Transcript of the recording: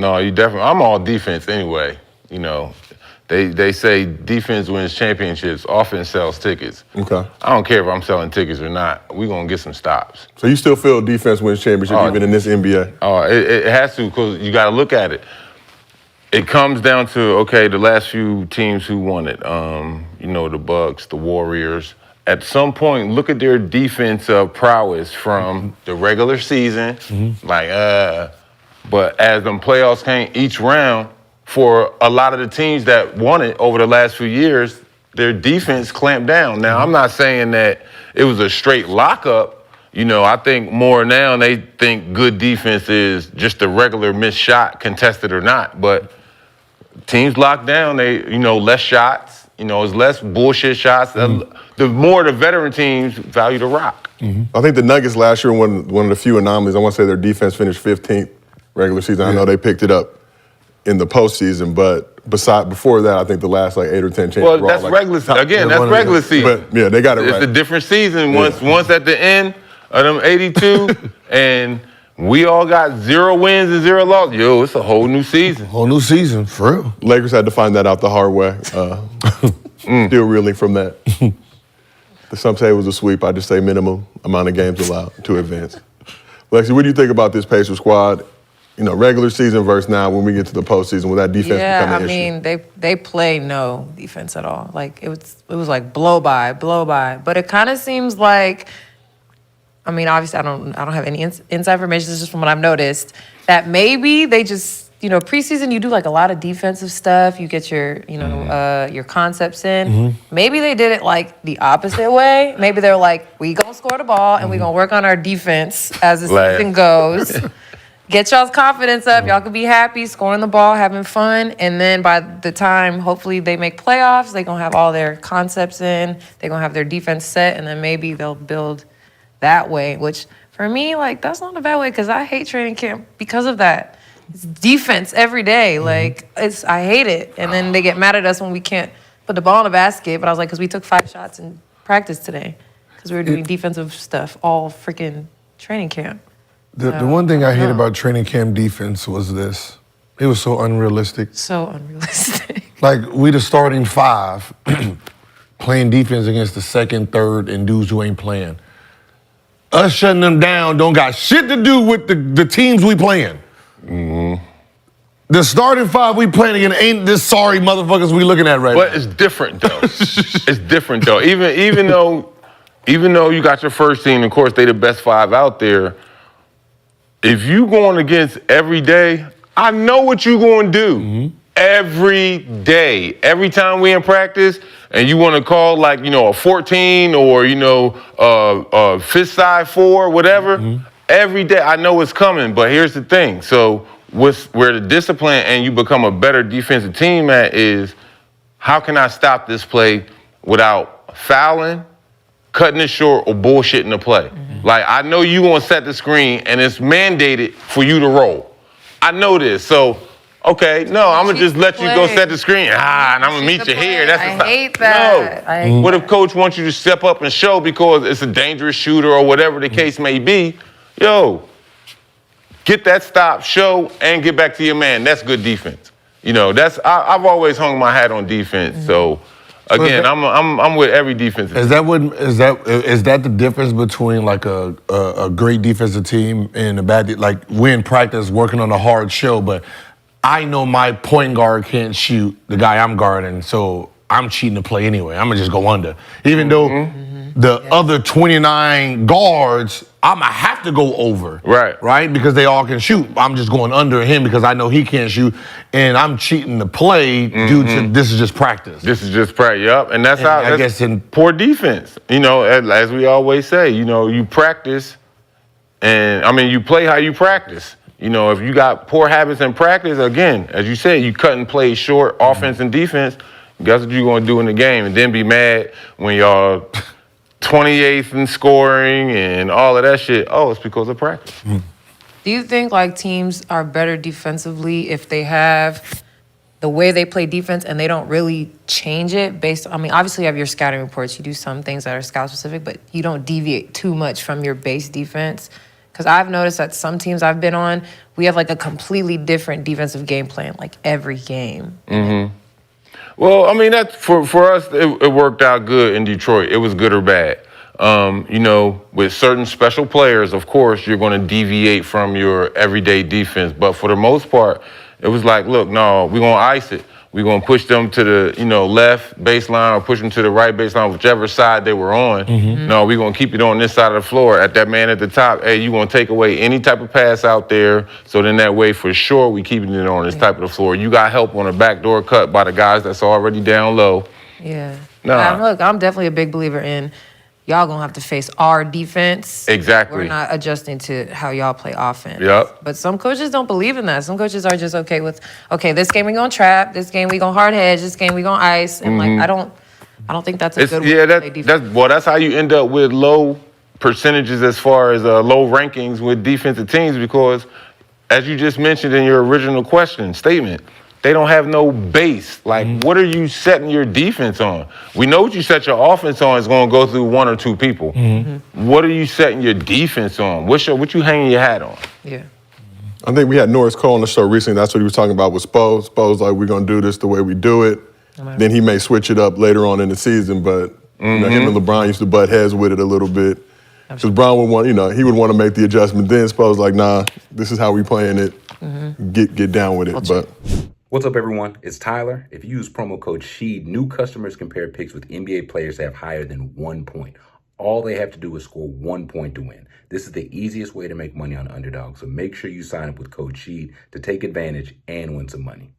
No, you definitely. I'm all defense anyway. You know, they say defense wins championships, offense sells tickets. Okay. I don't care if I'm selling tickets or not. We're going to get some stops. So you still feel defense wins championship even in this NBA? Oh, it has to, because you got to look at it. It comes down to, okay, the last few teams who won it, you know, the Bucks, the Warriors. At some point, look at their defensive prowess from the regular season. But as them playoffs came each round, for a lot of the teams that won it over the last few years, their defense clamped down. Now, I'm not saying that it was a straight lockup. You know, I think more now they think good defense is just a regular missed shot, contested or not. But teams locked down, less shots. You know, it's less bullshit shots. The more the veteran teams value the rock. I think the Nuggets last year were one of the few anomalies. I want to say their defense finished 15th regular season. I know they picked it up in the postseason, but before that, I think the last 8 or 10 chances. Well, that's regular season. Again, that's regular season. But yeah, they got it right. It's a different season. Once at the end of them 82, and we all got 0 wins and 0 losses. Yo, it's a whole new season. Whole new season, for real. Lakers had to find that out the hard way. Still reeling from that. Some say it was a sweep. I just say minimum amount of games allowed to advance. Lexi, what do you think about this Pacers squad? You know, regular season versus now when we get to the postseason, will that defense become an issue? Yeah, I mean, they play no defense at all. Like, it was like blow by. But it kind of seems like, I mean, obviously I don't have any inside information. This is just from what I've noticed, that maybe they just, preseason you do like a lot of defensive stuff. You get your, your concepts in. Maybe they did it like the opposite way. Maybe they're like, we gonna score the ball and we gonna work on our defense as the season goes. Get y'all's confidence up. Y'all can be happy, scoring the ball, having fun. And then by the time, hopefully, they make playoffs, they're going to have all their concepts in. They're going to have their defense set. And then maybe they'll build that way, which for me, that's not a bad way because I hate training camp because of that. It's defense every day. I hate it. And then they get mad at us when we can't put the ball in the basket. But I was like, because we took 5 shots in practice today because we were doing defensive stuff all freaking training camp. The one thing I hate about training camp defense was this. It was so unrealistic. So unrealistic. Like, we the starting 5 playing defense against the second, third, and dudes who ain't playing. Us shutting them down don't got shit to do with the teams we playing. The starting 5 we playing against ain't this sorry motherfuckers we looking at right now. But it's different, though. It's different, though. Even though you got your first team, of course, they the best 5 out there, if you going against every day, I know what you going to do. Every day. Every time we in practice, and you want to call a 14 or, fifth side 4, whatever, every day I know it's coming. But here's the thing. So where the discipline and you become a better defensive team at is, how can I stop this play without fouling, cutting it short, or bullshitting the play? I know you gonna set the screen and it's mandated for you to roll. I know this, so okay, no, I'm gonna just let you go set the screen. And I'm gonna meet you here. I hate that. No. What if coach wants you to step up and show because it's a dangerous shooter or whatever the case may be? Yo, get that stop, show, and get back to your man. That's good defense. I've always hung my hat on defense, so. Again, I'm with every defensive team. Is that the difference between a great defensive team and a bad we in practice working on a hard show, but I know my point guard can't shoot the guy I'm guarding, so I'm cheating the play anyway. I'm gonna just go under. Even though the other 29 guards, I'm gonna have to go over. Right? Because they all can shoot. I'm just going under him because I know he can't shoot, and I'm cheating the play due to this is just practice. This is just practice, yep. And that's how, I guess in poor defense. As we always say, you practice, and you play how you practice. If you got poor habits in practice, again, as you said, you cutting plays short, offense and defense, guess what you're gonna do in the game, and then be mad when y'all 28th in scoring and all of that shit. Oh, it's because of practice. Do you think teams are better defensively if they have the way they play defense and they don't really change it based on, obviously you have your scouting reports, you do some things that are scout specific, but you don't deviate too much from your base defense? Because I've noticed that some teams I've been on, we have like a completely different defensive game plan, like every game. Well, I mean, that's for us. It worked out good in Detroit. It was good or bad. You know, with certain special players, of course, you're going to deviate from your everyday defense. But for the most part, it was like, look, no, we're going to ice it. We're going to push them to the, left baseline or push them to the right baseline, whichever side they were on. No, we're going to keep it on this side of the floor. At that man at the top, hey, you're going to take away any type of pass out there. So then that way, for sure, we keeping it on this type of the floor. You got help on a backdoor cut by the guys that's already down low. Yeah. Nah. Look, I'm definitely a big believer in y'all gonna have to face our defense. Exactly. We're not adjusting to how y'all play offense. Yep. But some coaches don't believe in that. Some coaches are just okay with, okay, this game we gonna trap, this game we gonna hard hedge, this game we gonna ice, and like I don't think that's a good way to play defense. That's how you end up with low percentages as far as low rankings with defensive teams because, as you just mentioned in your original statement, they don't have no base. Like, what are you setting your defense on? We know what you set your offense on is going to go through one or two people. What are you setting your defense on? What you hanging your hat on? Yeah. I think we had Norris Cole on the show recently. That's what he was talking about with Spo. Spo's like, we're going to do this the way we do it. Then he may switch it up later on in the season, but him and LeBron used to butt heads with it a little bit. Because Brown would want, he would want to make the adjustment. Then Spo's like, nah, this is how we playing it. Get down with it. But what's up, everyone? It's Tyler. If you use promo code SHEED, new customers compare picks with NBA players that have higher than 1 point. All they have to do is score 1 point to win. This is the easiest way to make money on Underdog, so make sure you sign up with code SHEED to take advantage and win some money.